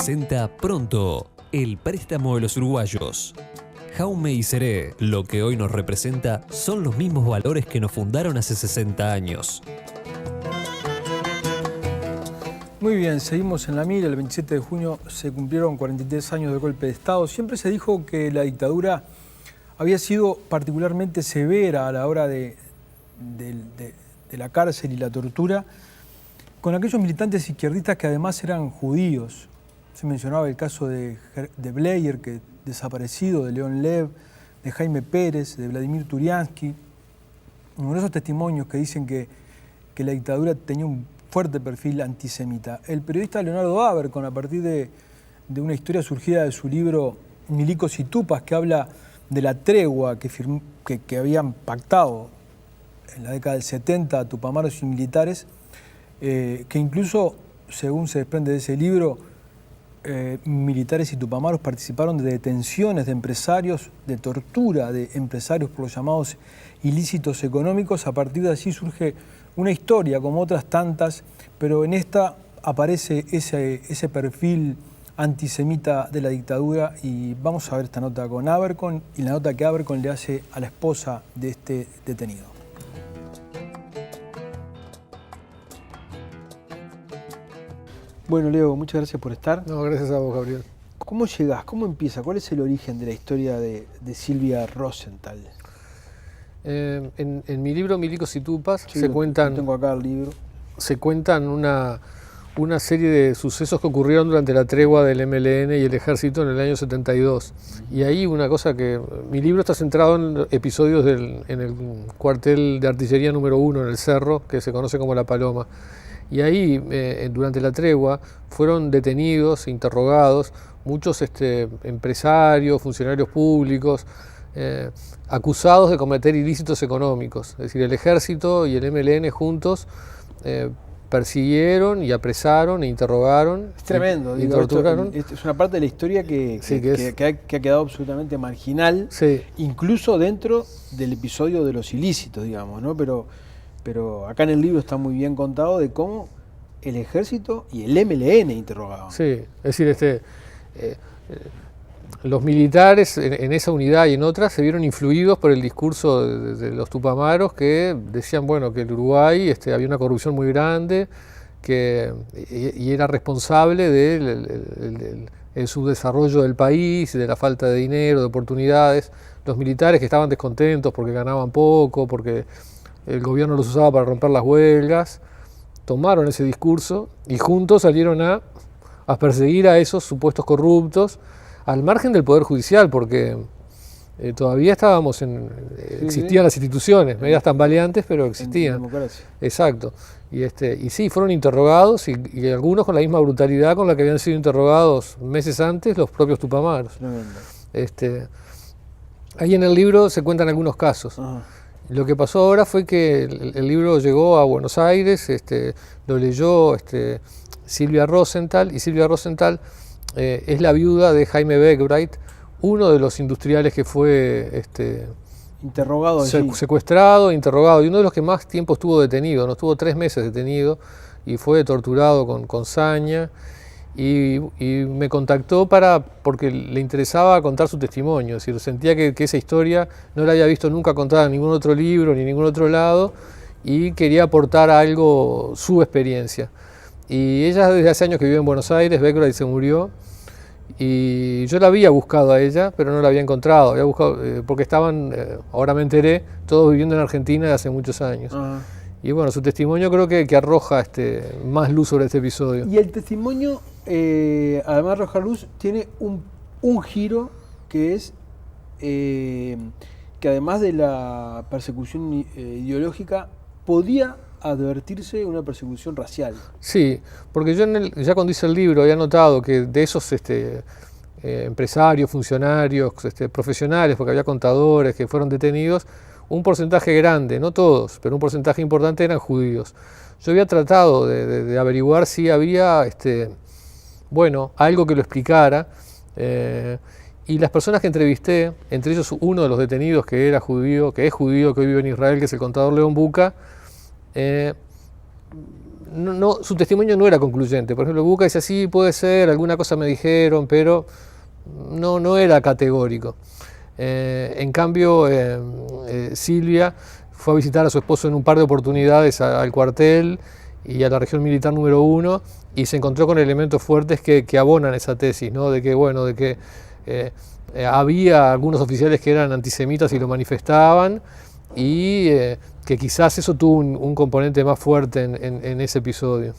presenta Pronto, el préstamo de los uruguayos. Jaume y Seré, lo que hoy nos representa, son los mismos valores que nos fundaron hace 60 años. Muy bien, seguimos en la mira. El 27 de junio se cumplieron 43 años del golpe de Estado. Siempre se dijo que la dictadura había sido particularmente severa a la hora de la cárcel y la tortura con aquellos militantes izquierdistas que además eran judíos. Se mencionaba el caso de Blair, que desaparecido, de León Lev, de Jaime Pérez, de Vladimir Turiansky. Numerosos testimonios que dicen que la dictadura tenía un fuerte perfil antisemita. El periodista Leonardo Abercon, a partir de una historia surgida de su libro Milicos y Tupas, que habla de la tregua que habían pactado en la década del 70 tupamaros y militares, que incluso, según se desprende de ese libro, militares y tupamaros participaron de detenciones de empresarios, de tortura de empresarios por los llamados ilícitos económicos. A partir de allí surge una historia, como otras tantas, pero en esta aparece ese perfil antisemita de la dictadura, y vamos a ver esta nota con Abercon y la nota que Abercon le hace a la esposa de este detenido. Bueno, Leo, muchas gracias por estar. No, gracias a vos, Gabriel. ¿Cómo llegás? ¿Cómo empieza? ¿Cuál es el origen de la historia de Silvia Rosenthal? En mi libro Milicos y Tupas Sí, se cuentan, tengo acá el libro. se cuentan una serie de sucesos que ocurrieron durante la tregua del MLN y el ejército en el año 72. Y ahí una cosa que... Mi libro está centrado en episodios en el cuartel de artillería número 1 en el Cerro, que se conoce como La Paloma. Y ahí, durante la tregua, fueron detenidos, interrogados, muchos empresarios, funcionarios públicos, acusados de cometer ilícitos económicos. Es decir, el ejército y el MLN juntos persiguieron y apresaron e interrogaron. Es tremendo, y torturaron. Esto es una parte de la historia que ha quedado absolutamente marginal, Sí. incluso dentro del episodio de los ilícitos, digamos, ¿no? Pero acá en el libro está muy bien contado de cómo el ejército y el MLN interrogaban. Sí, es decir, los militares en esa unidad y en otras se vieron influidos por el discurso de los tupamaros, que decían, bueno, que el Uruguay había una corrupción muy grande y era responsable del subdesarrollo del país, de la falta de dinero, de oportunidades. Los militares, que estaban descontentos porque ganaban poco, porque el gobierno los usaba para romper las huelgas, tomaron ese discurso y juntos salieron a perseguir a esos supuestos corruptos, al margen del Poder Judicial, porque todavía estábamos existían las instituciones, medias tambaleantes, pero existían. En democracia. Exacto. Y sí, fueron interrogados, y algunos con la misma brutalidad con la que habían sido interrogados meses antes los propios tupamaros. Tremendo. Ahí en el libro se cuentan algunos casos. Ajá. Lo que pasó ahora fue que el libro llegó a Buenos Aires, lo leyó Silvia Rosenthal, y Silvia Rosenthal es la viuda de Jaime Beckbright, uno de los industriales que fue Interrogado allí. secuestrado, interrogado, y uno de los que más tiempo estuvo detenido, no estuvo 3 meses detenido, y fue torturado con saña, y me contactó porque le interesaba contar su testimonio. Es decir, sentía que esa historia no la había visto nunca contada en ningún otro libro ni en ningún otro lado, y quería aportar algo, su experiencia. Y ella desde hace años que vive en Buenos Aires, Beckbright se murió, y yo la había buscado a ella, pero no la había encontrado. Había buscado, porque estaban, ahora me enteré, todos viviendo en Argentina desde hace muchos años. Ajá. Y bueno, su testimonio creo que arroja más luz sobre este episodio. Y el testimonio, además de arrojar luz, tiene un giro que es que además de la persecución ideológica, podía advertirse una persecución racial. Sí, porque yo ya cuando hice el libro había notado que de esos empresarios, funcionarios, profesionales, porque había contadores que fueron detenidos, un porcentaje grande, no todos, pero un porcentaje importante eran judíos. Yo había tratado de averiguar si había algo que lo explicara, y las personas que entrevisté, entre ellos uno de los detenidos que era judío, que es judío, que hoy vive en Israel, que es el contador León Buca, su testimonio no era concluyente. Por ejemplo, Buca dice, sí, puede ser, alguna cosa me dijeron, pero no era categórico. En cambio, Silvia fue a visitar a su esposo en un par de oportunidades al cuartel y a la región militar número 1 y se encontró con elementos fuertes que abonan esa tesis, ¿no? De que había algunos oficiales que eran antisemitas y lo manifestaban y que quizás eso tuvo un componente más fuerte en ese episodio.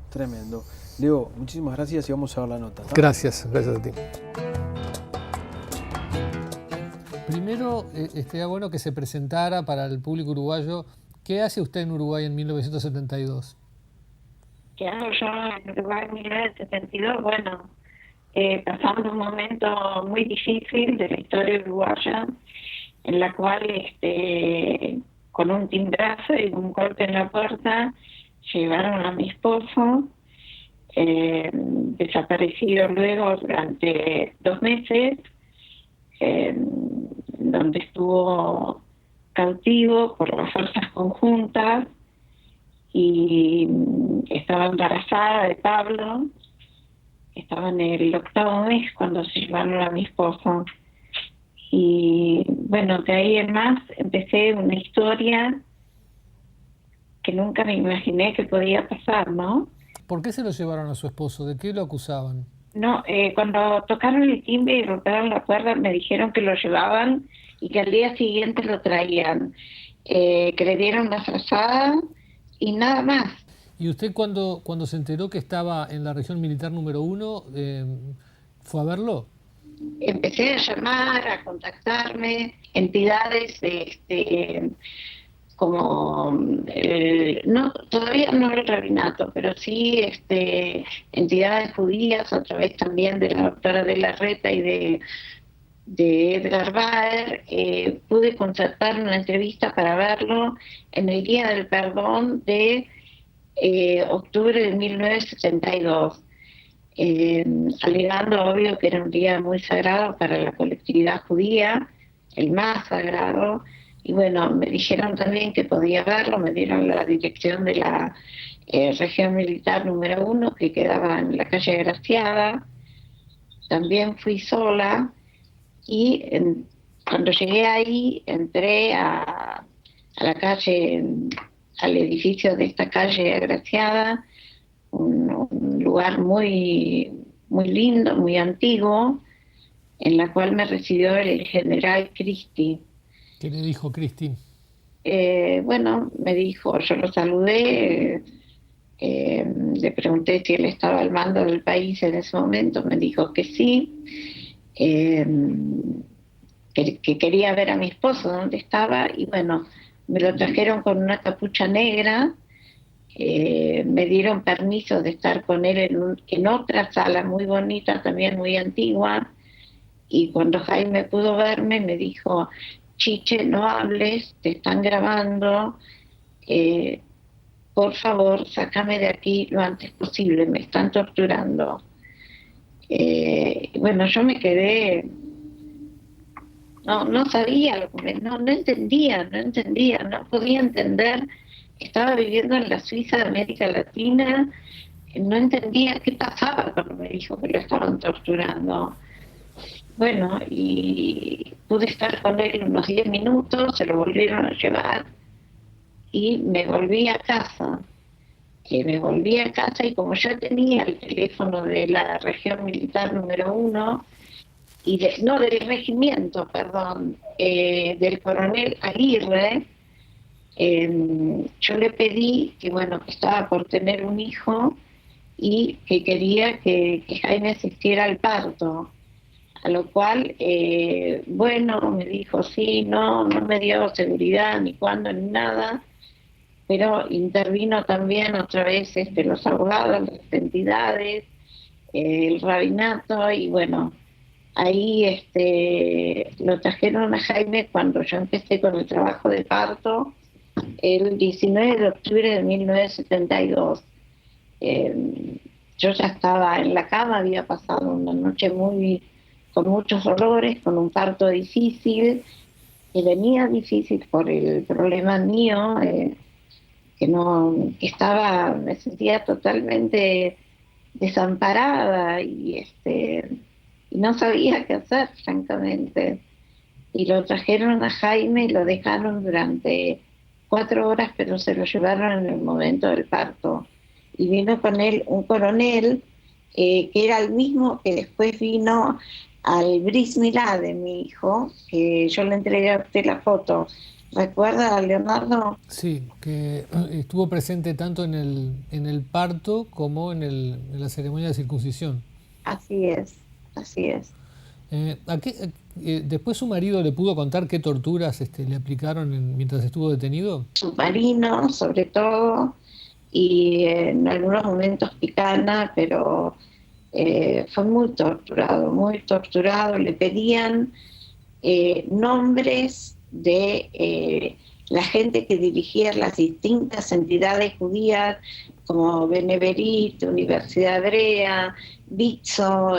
Tremendo. Leo, muchísimas gracias y vamos a ver la nota. Gracias a ti. Primero, estaría bueno que se presentara para el público uruguayo. ¿Qué hace usted en Uruguay en 1972? ¿Qué hago yo en Uruguay en 1972? Bueno, pasando un momento muy difícil de la historia uruguaya, en la cual con un timbrazo y un golpe en la puerta llevaron a mi esposo, desaparecido luego durante 2 meses, donde estuvo cautivo por las fuerzas conjuntas y estaba embarazada de Pablo. Estaba en el 8º mes cuando se llevaron a mi esposo. Y bueno, de ahí en más empecé una historia que nunca me imaginé que podía pasar, ¿no? ¿Por qué se lo llevaron a su esposo? ¿De qué lo acusaban? No, cuando tocaron el timbre y golpearon la puerta me dijeron que lo llevaban y que al día siguiente lo traían. Que le dieron la frazada y nada más. ¿Y usted cuando se enteró que estaba en la región militar número 1, fue a verlo? Empecé a llamar, a contactarme, entidades como, todavía no el rabinato, pero sí entidades judías, a través también de la doctora de la Reta y de Edgar Baer. Pude concertar una entrevista para verlo en el Día del Perdón de octubre de 1972, alegando obvio que era un día muy sagrado para la colectividad judía, el más sagrado, y bueno, me dijeron también que podía verlo, me dieron la dirección de la región militar número 1 que quedaba en la calle Graciada. También fui sola y cuando llegué ahí entré a la calle, al edificio de esta calle Agraciada, un lugar muy, muy lindo, muy antiguo, en la cual me recibió el general Cristi. ¿Qué le dijo Cristi? Bueno, me dijo, yo lo saludé, le pregunté si él estaba al mando del país en ese momento, me dijo que sí, que quería ver a mi esposo dónde estaba, y bueno, me lo trajeron con una capucha negra. Me dieron permiso de estar con él en otra sala muy bonita, también muy antigua, y cuando Jaime pudo verme me dijo, Chiche, no hables, te están grabando, por favor, sácame de aquí lo antes posible, me están torturando. Bueno, yo me quedé, no sabía, no entendía, no podía entender. Estaba viviendo en la Suiza de América Latina, no entendía qué pasaba cuando me dijo que lo estaban torturando. Bueno, y pude estar con él unos 10 minutos, se lo volvieron a llevar y me volví a casa. Y como ya tenía el teléfono de la región militar número 1, del regimiento, perdón, del coronel Aguirre, yo le pedí que estaba por tener un hijo y que quería que Jaime asistiera al parto, a lo cual me dijo sí, no me dio seguridad ni cuándo ni nada, pero intervino también otra vez los abogados, las entidades, el rabinato, y bueno, ahí lo trajeron a Jaime cuando yo empecé con el trabajo de parto el 19 de octubre de 1972. Yo ya estaba en la cama, había pasado una noche con muchos dolores, con un parto difícil, que venía difícil por el problema mío, que no, que estaba, me sentía totalmente desamparada y no sabía qué hacer, francamente. Y lo trajeron a Jaime y lo dejaron durante 4 horas, pero se lo llevaron en el momento del parto. Y vino con él un coronel, que era el mismo que después vino al Bris Milá de mi hijo, que yo le entregué a usted la foto. ¿Recuerda, Leonardo? Sí, que estuvo presente tanto en el parto como en la ceremonia de circuncisión. Así es, así es. ¿Después su marido le pudo contar qué torturas le aplicaron mientras estuvo detenido? Submarino, sobre todo, y en algunos momentos picana, pero fue muy torturado. Le pedían nombres de la gente que dirigía las distintas entidades judías, como Beneverit, Universidad Hebrea, Bitzo,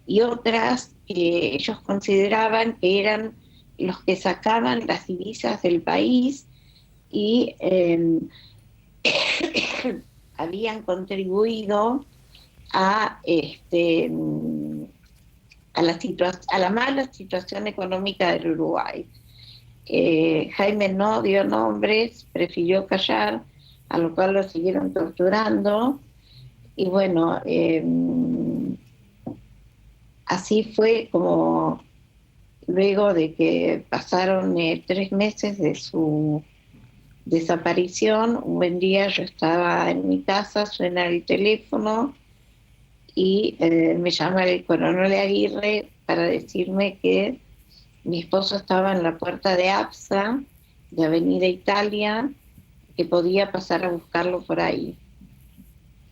y otras que ellos consideraban que eran los que sacaban las divisas del país y habían contribuido a, a la mala situación económica del Uruguay. Jaime no dio nombres, prefirió callar, a lo cual lo siguieron torturando. Y bueno, así fue como luego de que pasaron 3 meses de su desaparición, un buen día yo estaba en mi casa, suena el teléfono y me llama el coronel Aguirre para decirme que mi esposo estaba en la puerta de APSA, de Avenida Italia, que podía pasar a buscarlo por ahí.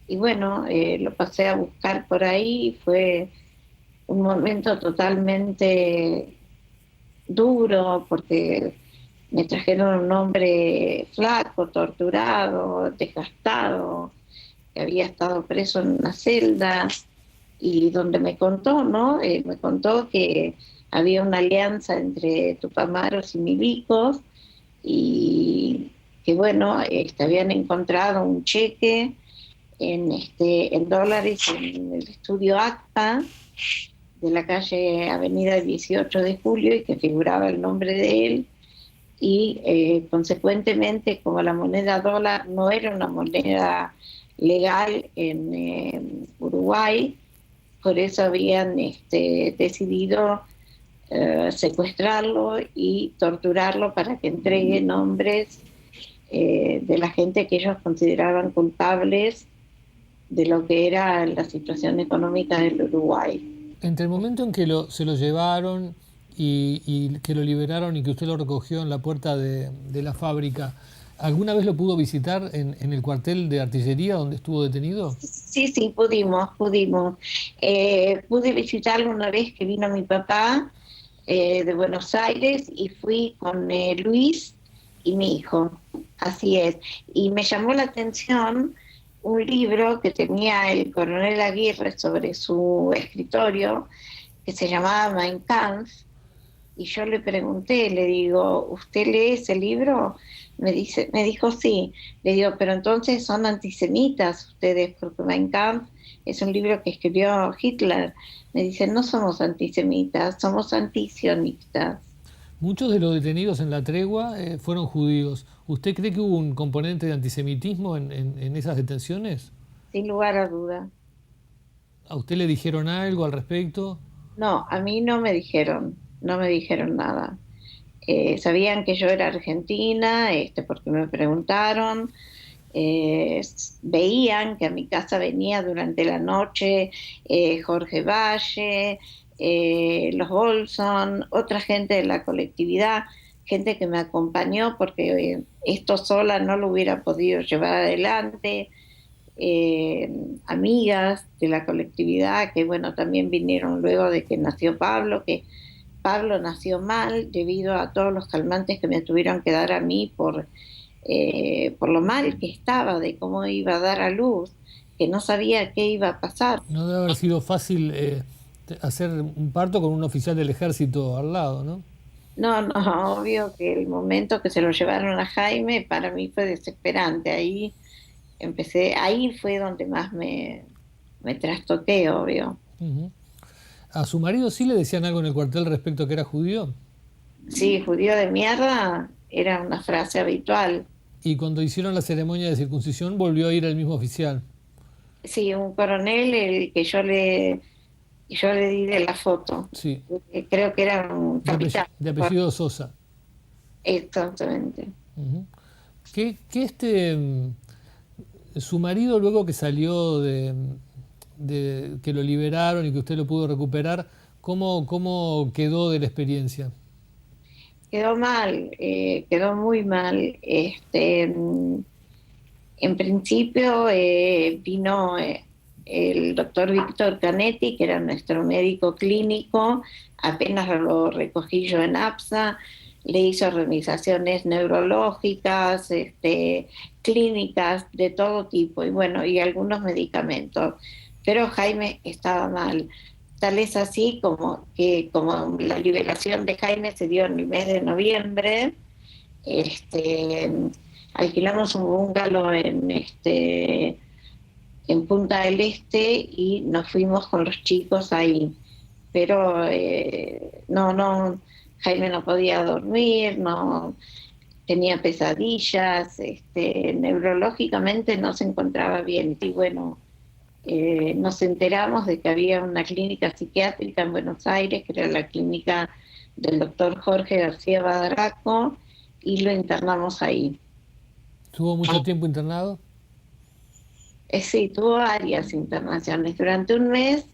Y bueno, lo pasé a buscar por ahí y fue un momento totalmente duro porque me trajeron un hombre flaco, torturado, desgastado, que había estado preso en una celda y donde me contó, ¿no? Me contó que había una alianza entre tupamaros y milicos y que, bueno, habían encontrado un cheque en dólares en el estudio ACPA de la calle Avenida 18 de Julio y que figuraba el nombre de él y consecuentemente como la moneda dólar no era una moneda legal en Uruguay, por eso habían decidido secuestrarlo y torturarlo para que entregue nombres de la gente que ellos consideraban culpables de lo que era la situación económica del Uruguay. Entre el momento en que se lo llevaron y que lo liberaron y que usted lo recogió en la puerta de la fábrica, ¿alguna vez lo pudo visitar en el cuartel de artillería donde estuvo detenido? Sí, pudimos. Pude visitarlo una vez que vino mi papá de Buenos Aires y fui con Luis y mi hijo, así es. Y me llamó la atención un libro que tenía el coronel Aguirre sobre su escritorio, que se llamaba Mein Kampf, y yo le pregunté, le digo, ¿usted lee ese libro? Me dijo sí. Le digo, pero entonces son antisemitas ustedes, porque Mein Kampf es un libro que escribió Hitler. Me dice, no somos antisemitas, somos antisionistas. Muchos de los detenidos en la tregua fueron judíos. ¿Usted cree que hubo un componente de antisemitismo en esas detenciones? Sin lugar a duda. ¿A usted le dijeron algo al respecto? No, a mí no me dijeron nada. Sabían que yo era argentina, porque me preguntaron, veían que a mi casa venía durante la noche Jorge Valle, los Bolson, otra gente de la colectividad, gente que me acompañó porque esto sola no lo hubiera podido llevar adelante, amigas de la colectividad que bueno, también vinieron luego de que nació Pablo, que Pablo nació mal debido a todos los calmantes que me tuvieron que dar a mí por lo mal que estaba, de cómo iba a dar a luz, que no sabía qué iba a pasar. No debe haber sido fácil hacer un parto con un oficial del ejército al lado, ¿no? No, no, obvio que el momento que se lo llevaron a Jaime para mí fue desesperante. Ahí fue donde más me trastoqué, obvio. Ujú. ¿A su marido sí le decían algo en el cuartel respecto a que era judío? Sí, judío de mierda era una frase habitual. Y cuando hicieron la ceremonia de circuncisión volvió a ir el mismo oficial. Sí, un coronel el que yo le di de la foto. Sí, Creo que era un capitán. de apellido Sosa. Exactamente. Ujú. Su marido luego que salió de que lo liberaron y que usted lo pudo recuperar, ¿cómo quedó de la experiencia? Quedó mal, quedó muy mal. En principio vino el doctor Víctor Canetti, que era nuestro médico clínico, apenas lo recogí yo en APSA, le hizo revisaciones neurológicas, clínicas de todo tipo, y bueno, y algunos medicamentos. Pero Jaime estaba mal. Tal es así como la liberación de Jaime se dio en el mes de noviembre, este, alquilamos un bungalow en Punta del Este y nos fuimos con los chicos ahí. Pero no, Jaime no podía dormir, no tenía pesadillas, neurológicamente no se encontraba bien. Y bueno, nos enteramos de que había una clínica psiquiátrica en Buenos Aires, que era la clínica del doctor Jorge García Badraco, y lo internamos ahí. ¿Estuvo mucho tiempo internado? Sí, tuvo varias internaciones. Durante un mes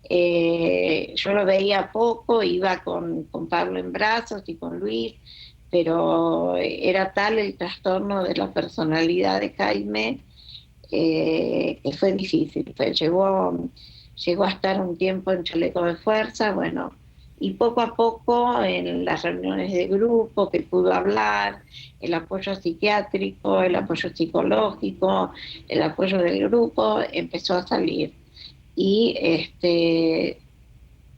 yo lo veía poco, iba con Pablo en brazos y con Luis, pero era tal el trastorno de la personalidad de Jaime que fue difícil. Llegó a estar un tiempo en chaleco de fuerza, bueno, y poco a poco en las reuniones de grupo que pudo hablar, el apoyo psiquiátrico, el apoyo psicológico, el apoyo del grupo empezó a salir. Y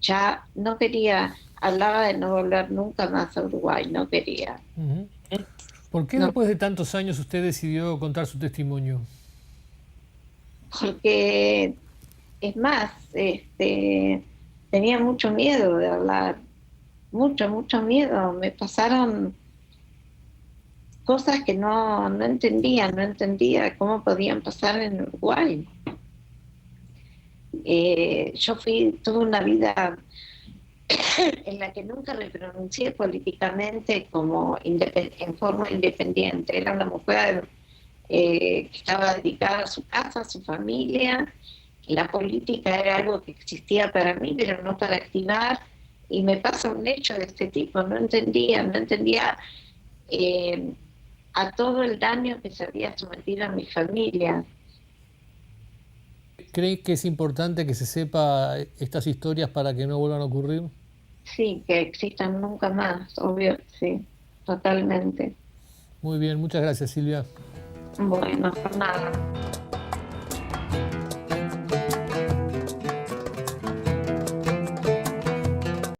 ya no quería, hablaba de no volver nunca más a Uruguay, no quería. Ujú. ¿Por qué No, después de tantos años usted decidió contar su testimonio? porque es más, tenía mucho miedo de hablar, mucho miedo. Me pasaron cosas que no entendía cómo podían pasar en Uruguay. Tuve una vida en la que nunca me pronuncié políticamente en forma independiente. Era una mujer que estaba dedicada a su casa, a su familia. La política era algo que existía para mí, pero no para activar. Y me pasa un hecho de este tipo. No entendía eh, a todo el daño que se había sometido a mi familia. ¿Cree que es importante que se sepa estas historias para que no vuelvan a ocurrir? Sí, que existan nunca más, obvio, sí, totalmente. Muy bien, muchas gracias, Silvia. Bueno, por nada.